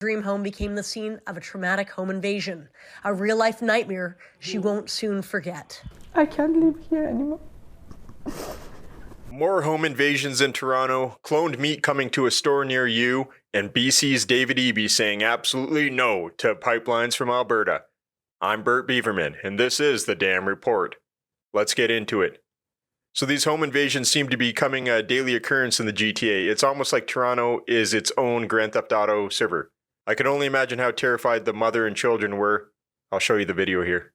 Dream home became the scene of a traumatic home invasion, a real-life nightmare she won't soon forget. I can't live here anymore. More home invasions in Toronto, cloned meat coming to a store near you, and BC's David Eby saying absolutely no to pipelines from Alberta. I'm Bert Beaverman, and this is the Damn Report. Let's get into it. So these home invasions seem to be becoming a daily occurrence in the GTA. It's almost like Toronto is its own Grand Theft Auto server. I can only imagine how terrified the mother and children were. I'll show you the video here.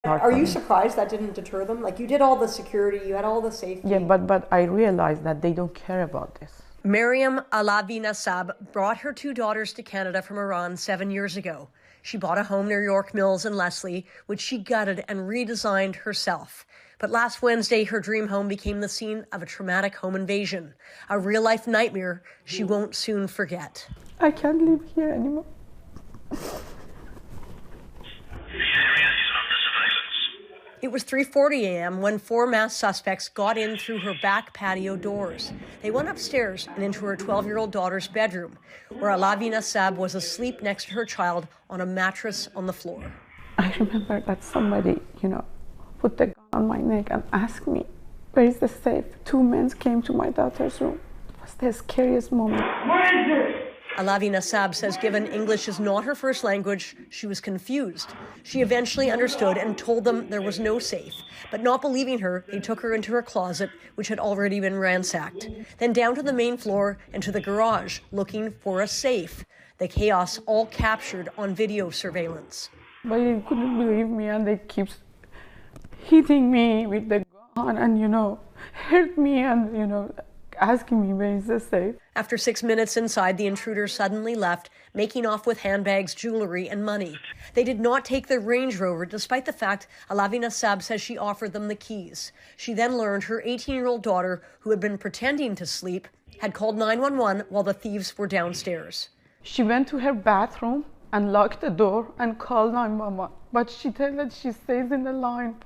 Are you surprised that didn't deter them? Like, you did all the security, you had all the safety. Yeah, but I realized that they don't care about this. Mariam Alavi-Nassab brought her two daughters to Canada from Iran 7 years ago. She bought a home near York Mills in Leslie, which she gutted and redesigned herself. But last Wednesday, her dream home became the scene of a traumatic home invasion, a real-life nightmare she won't soon forget. I can't live here anymore. It was 3:40 a.m. when four masked suspects got in through her back patio doors. They went upstairs and into her 12-year-old daughter's bedroom, where Alavi-Nassab was asleep next to her child on a mattress on the floor. I remember that somebody, put the gun on my neck and asked me, where is the safe? Two men came to my daughter's room. It was the scariest moment. Where is it? Alavi-Nassab says given English is not her first language, she was confused. She eventually understood and told them there was no safe. But not believing her, they took her into her closet, which had already been ransacked. Then down to the main floor and to the garage, looking for a safe. The chaos all captured on video surveillance. But they couldn't believe me, and they keep hitting me with the gun and, hurt me and, asking me where is the safe. After 6 minutes inside, the intruders suddenly left, making off with handbags, jewelry, and money. They did not take their Range Rover, despite the fact Alavi-Nassab says she offered them the keys. She then learned her 18-year-old daughter, who had been pretending to sleep, had called 911 while the thieves were downstairs. She went to her bathroom and locked the door and called 911. But she said that she stays in the line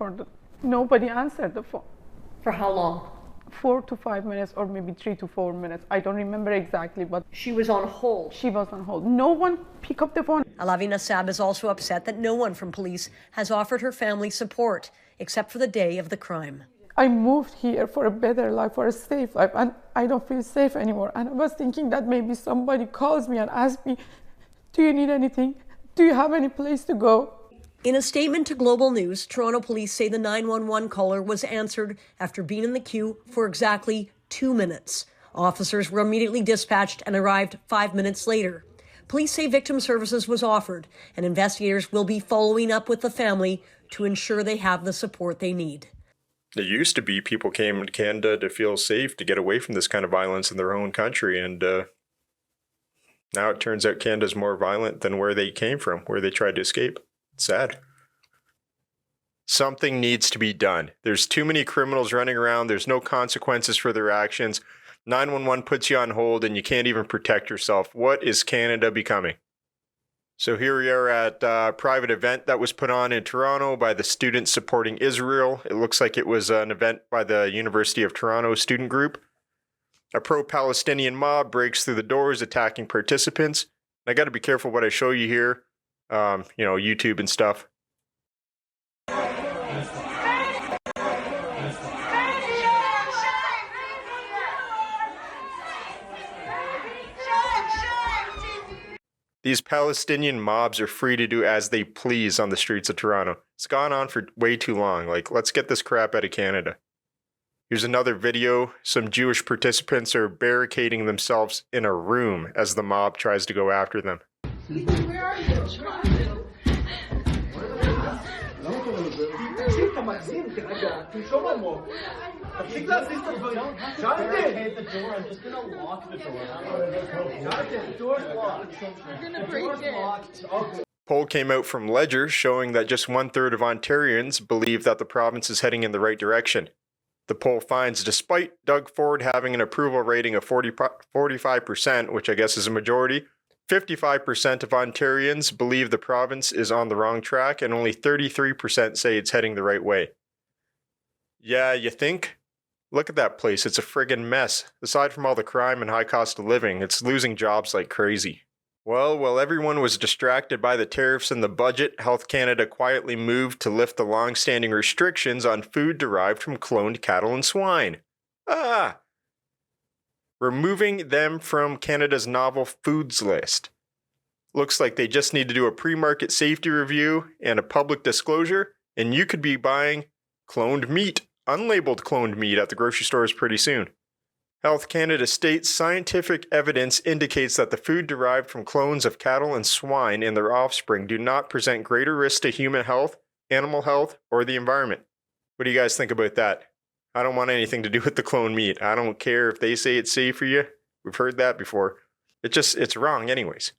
nobody answered the phone. For how long? 4 to 5 minutes, or maybe 3 to 4 minutes. I don't remember exactly, but she was on hold. She was on hold. No one picked up the phone. Alavi-Nassab is also upset that no one from police has offered her family support, except for the day of the crime. I moved here for a better life, for a safe life, and I don't feel safe anymore. And I was thinking that maybe somebody calls me and asks me, do you need anything? Do you have any place to go? In a statement to Global News, Toronto police say the 911 caller was answered after being in the queue for exactly 2 minutes. Officers were immediately dispatched and arrived 5 minutes later. Police say victim services was offered, and investigators will be following up with the family to ensure they have the support they need. It used to be people came to Canada to feel safe, to get away from this kind of violence in their own country, and now it turns out Canada's more violent than where they came from, where they tried to escape. Sad. Something needs to be done. There's too many criminals running around. There's no consequences for their actions. 911 puts you on hold and you can't even protect yourself. What is Canada becoming? So here we are at a private event that was put on in Toronto by the Students Supporting Israel. It looks like it was an event by the University of Toronto student group. A pro-Palestinian mob breaks through the doors, attacking participants. I got to be careful what I show you here. YouTube and stuff. These Palestinian mobs are free to do as they please on the streets of Toronto. It's gone on for way too long. Let's get this crap out of Canada. Here's another video. Some Jewish participants are barricading themselves in a room as the mob tries to go after them. Where are you? Barricade the door. I'm just gonna lock the door. The door's locked. You're gonna break it. Poll came out from Ledger showing that just 1/3 of Ontarians believe that the province is heading in the right direction. The poll finds despite Doug Ford having an approval rating of 45%, which I guess is a majority, 55% of Ontarians believe the province is on the wrong track, and only 33% say it's heading the right way. Yeah, you think? Look at that place. It's a friggin' mess. Aside from all the crime and high cost of living, it's losing jobs like crazy. Well, while everyone was distracted by the tariffs and the budget, Health Canada quietly moved to lift the long-standing restrictions on food derived from cloned cattle and swine. Removing them from Canada's novel foods list. Looks like they just need to do a pre-market safety review and a public disclosure, and you could be buying cloned meat, unlabeled cloned meat at the grocery stores pretty soon. Health Canada states scientific evidence indicates that the food derived from clones of cattle and swine and their offspring do not present greater risk to human health, animal health, or the environment. What do you guys think about that? I don't want anything to do with the cloned meat. I don't care if they say it's safe for you. We've heard that before. It's wrong anyways.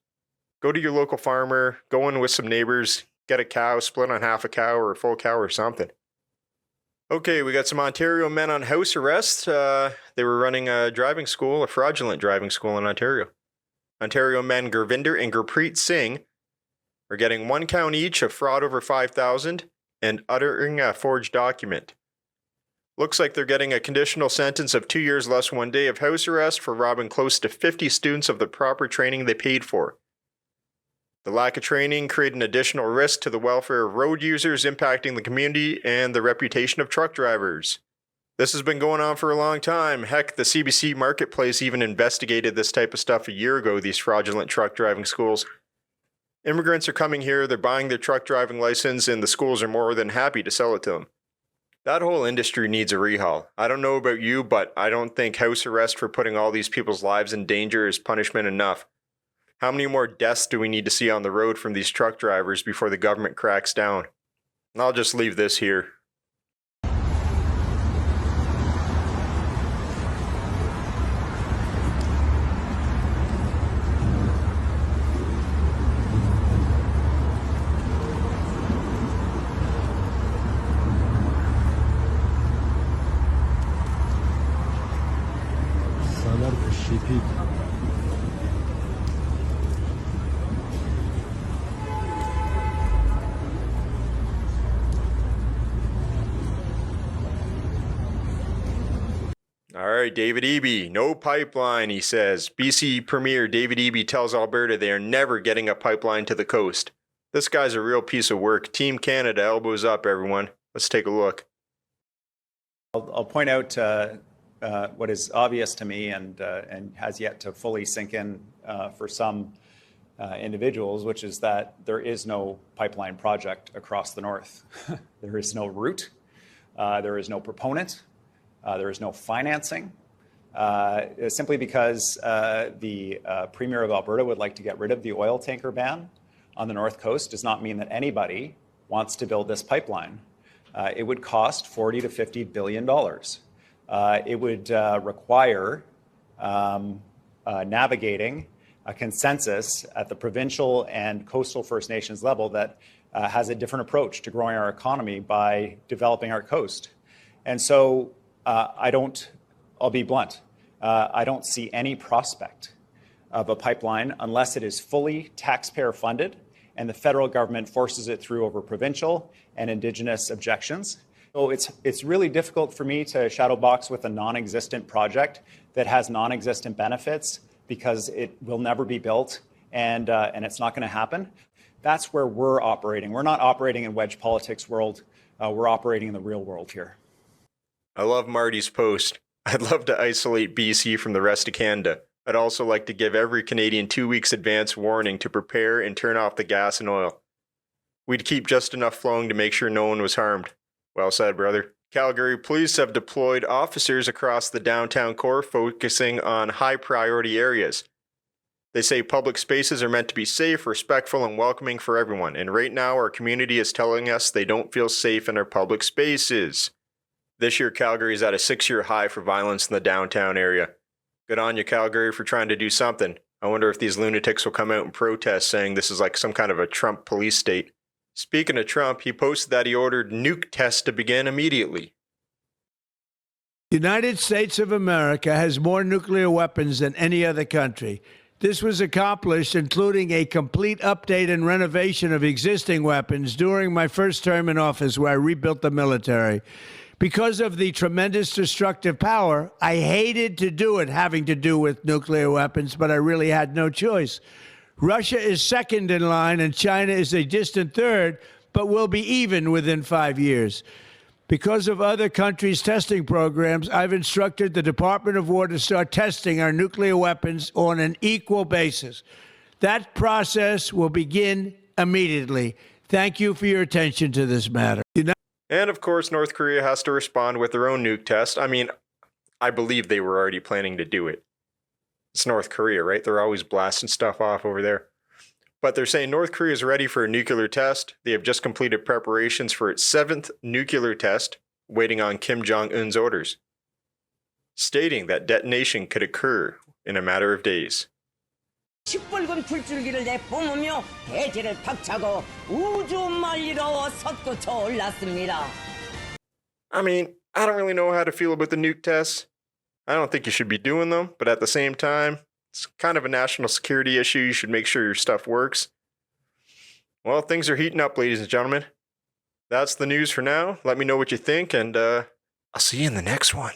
Go to your local farmer, go in with some neighbors, get a cow, split on half a cow or a full cow or something. Okay, we got some Ontario men on house arrest. They were running a driving school, a fraudulent driving school in Ontario. Ontario men Gurvinder and Gurpreet Singh are getting 1 count each of fraud over $5,000 and uttering a forged document. Looks like they're getting a conditional sentence of 2 years less 1 day of house arrest for robbing close to 50 students of the proper training they paid for. The lack of training created an additional risk to the welfare of road users, impacting the community and the reputation of truck drivers. This has been going on for a long time. Heck, the CBC Marketplace even investigated this type of stuff a year ago, these fraudulent truck driving schools. Immigrants are coming here, they're buying their truck driving license, and the schools are more than happy to sell it to them. That whole industry needs a rehaul. I don't know about you, but I don't think house arrest for putting all these people's lives in danger is punishment enough. How many more deaths do we need to see on the road from these truck drivers before the government cracks down? And I'll just leave this here. All right, David Eby, no pipeline, he says. BC Premier David Eby tells Alberta they are never getting a pipeline to the coast. This guy's a real piece of work. Team Canada, elbows up, everyone. Let's take a look. I'll point out what is obvious to me and has yet to fully sink in for some individuals, which is that there is no pipeline project across the north. There is no route. There is no proponent. There is no financing, simply because the Premier of Alberta would like to get rid of the oil tanker ban on the North Coast does not mean that anybody wants to build this pipeline. It would cost $40 to $50 billion. It would require navigating a consensus at the provincial and coastal First Nations level that has a different approach to growing our economy by developing our coast. And so I'll be blunt, I don't see any prospect of a pipeline unless it is fully taxpayer funded and the federal government forces it through over provincial and Indigenous objections. So it's really difficult for me to shadow box with a non-existent project that has non-existent benefits because it will never be built and it's not going to happen. That's where we're operating. We're not operating in wedge politics world. We're operating in the real world here. I love Marty's post. I'd love to isolate BC from the rest of Canada. I'd also like to give every Canadian 2 weeks advance warning to prepare and turn off the gas and oil. We'd keep just enough flowing to make sure no one was harmed. Well said, brother. Calgary police have deployed officers across the downtown core focusing on high priority areas. They say public spaces are meant to be safe, respectful, and welcoming for everyone. And right now our community is telling us they don't feel safe in our public spaces. This year, Calgary is at a 6-year high for violence in the downtown area. Good on you, Calgary, for trying to do something. I wonder if these lunatics will come out and protest, saying this is like some kind of a Trump police state. Speaking of Trump, he posted that he ordered nuke tests to begin immediately. The United States of America has more nuclear weapons than any other country. This was accomplished, including a complete update and renovation of existing weapons during my first term in office, where I rebuilt the military. Because of the tremendous destructive power, I hated to do it having to do with nuclear weapons, but I really had no choice. Russia is second in line, and China is a distant third, but will be even within 5 years. Because of other countries' testing programs, I've instructed the Department of War to start testing our nuclear weapons on an equal basis. That process will begin immediately. Thank you for your attention to this matter. And of course, North Korea has to respond with their own nuke test. I mean, I believe they were already planning to do it. It's North Korea, right? They're always blasting stuff off over there. But they're saying North Korea is ready for a nuclear test. They have just completed preparations for its 7th nuclear test, waiting on Kim Jong-un's orders, stating that detonation could occur in a matter of days. 시뻘건 불줄기를 내뿜으며 대지를 박차고 우주 만리로 솟구쳐 올랐습니다. I mean, I don't really know how to feel about the nuke tests. I don't think you should be doing them, but at the same time, it's kind of a national security issue. You should make sure your stuff works. Well, things are heating up, ladies and gentlemen. That's the news for now. Let me know what you think, and I'll see you in the next one.